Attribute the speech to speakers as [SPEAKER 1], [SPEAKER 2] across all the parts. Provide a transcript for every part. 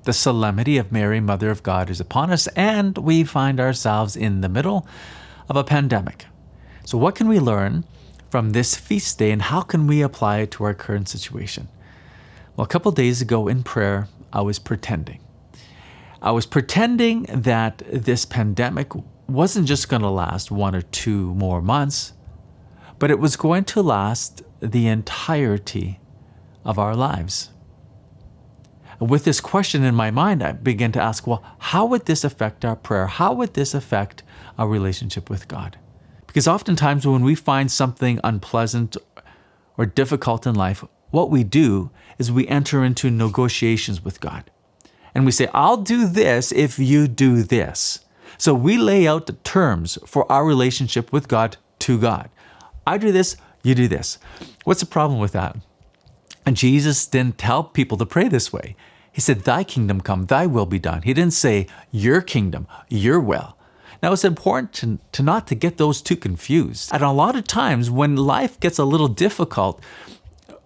[SPEAKER 1] The Solemnity of Mary, Mother of God, is upon us, and we find ourselves in the middle of a pandemic. So what can we learn from this feast day, and how can we apply it to our current situation? Well, a couple days ago in prayer, I was pretending. I was pretending that this pandemic wasn't just going to last 1 or 2 more months, but it was going to last the entirety of our lives. With this question in my mind, I began to ask, well, how would this affect our prayer? How would this affect our relationship with God? Because oftentimes when we find something unpleasant or difficult in life, what we do is we enter into negotiations with God. And we say, I'll do this if you do this. So we lay out the terms for our relationship with God to God. I do this, you do this. What's the problem with that? And Jesus didn't tell people to pray this way. He said, thy kingdom come, thy will be done. He didn't say, your kingdom, your will. Now, it's important to not to get those two confused. And a lot of times when life gets a little difficult,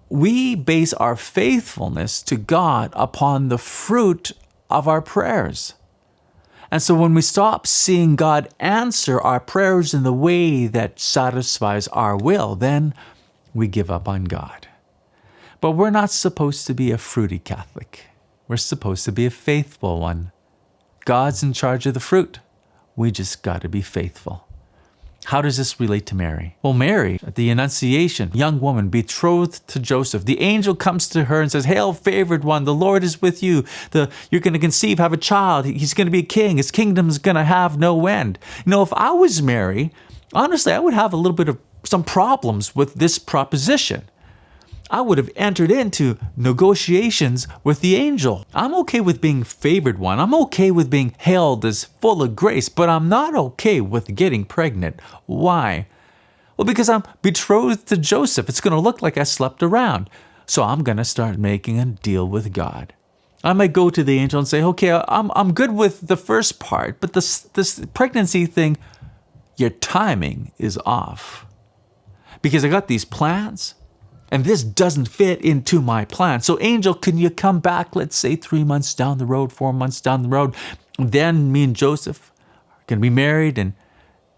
[SPEAKER 1] we base our faithfulness to God upon the fruit of our prayers. And so when we stop seeing God answer our prayers in the way that satisfies our will, then we give up on God. But we're not supposed to be a fruity Catholic. We're supposed to be a faithful one. God's in charge of the fruit. We just got to be faithful. How does this relate to Mary? Well, Mary, at the Enunciation, young woman betrothed to Joseph, the angel comes to her and says, hail, favored one, the Lord is with you. You're going to conceive, have a child. He's going to be a king. His kingdom's going to have no end. You know, if I was Mary, honestly, I would have a little bit of some problems with this proposition. I would have entered into negotiations with the angel. I'm okay with being favored one. I'm okay with being hailed as full of grace, but I'm not okay with getting pregnant. Why? Well, because I'm betrothed to Joseph. It's going to look like I slept around. So I'm going to start making a deal with God. I might go to the angel and say, okay, I'm good with the first part, but this pregnancy thing, your timing is off. Because I got these plans, and this doesn't fit into my plan. So angel, can you come back, let's say 3 months down the road, 4 months down the road? Then me and Joseph are going to be married, and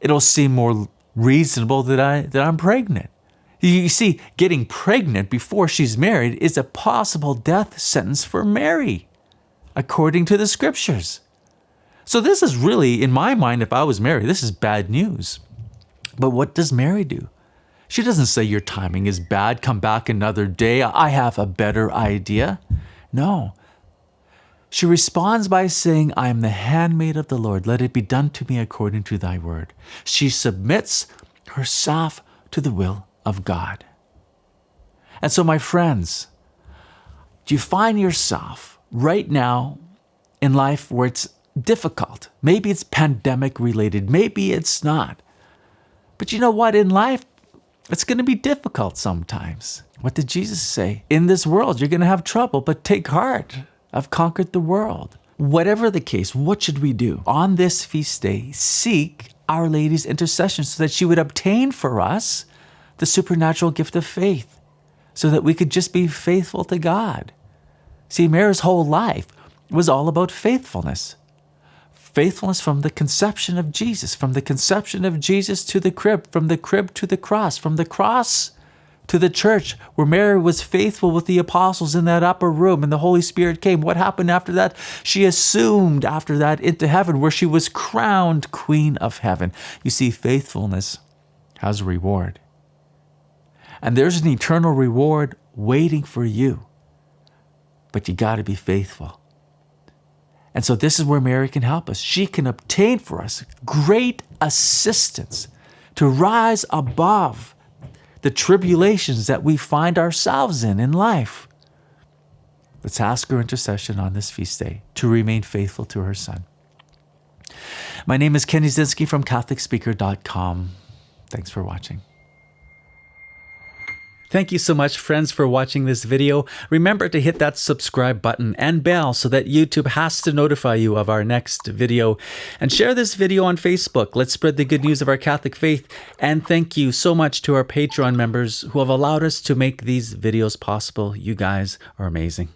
[SPEAKER 1] it'll seem more reasonable that I'm pregnant. You see, getting pregnant before she's married is a possible death sentence for Mary, according to the scriptures. So this is really, in my mind, if I was Mary, this is bad news. But what does Mary do? She doesn't say your timing is bad, come back another day, I have a better idea. No. She responds by saying, I am the handmaid of the Lord. Let it be done to me according to thy word. She submits herself to the will of God. And so, my friends, do you find yourself right now in life where it's difficult? Maybe it's pandemic related. Maybe it's not. But you know what? In life, it's going to be difficult sometimes. What did Jesus say? In this world, you're going to have trouble, but take heart. I've conquered the world. Whatever the case, what should we do? On this feast day, seek Our Lady's intercession so that she would obtain for us the supernatural gift of faith, so that we could just be faithful to God. See, Mary's whole life was all about faithfulness. Faithfulness from the conception of Jesus, from the conception of Jesus to the crib, from the crib to the cross, from the cross to the church, where Mary was faithful with the apostles in that upper room and the Holy Spirit came. What happened after that? She assumed after that into heaven, where she was crowned Queen of Heaven. You see, faithfulness has a reward. And there's an eternal reward waiting for you. But you got to be faithful. And so this is where Mary can help us. She can obtain for us great assistance to rise above the tribulations that we find ourselves in life. Let's ask her intercession on this feast day to remain faithful to her Son. My name is Kenny Zinsky from CatholicSpeaker.com. Thanks for watching. Thank you so much, friends, for watching this video. Remember to hit that subscribe button and bell so that YouTube has to notify you of our next video. And share this video on Facebook. Let's spread the good news of our Catholic faith. And thank you so much to our Patreon members who have allowed us to make these videos possible. You guys are amazing.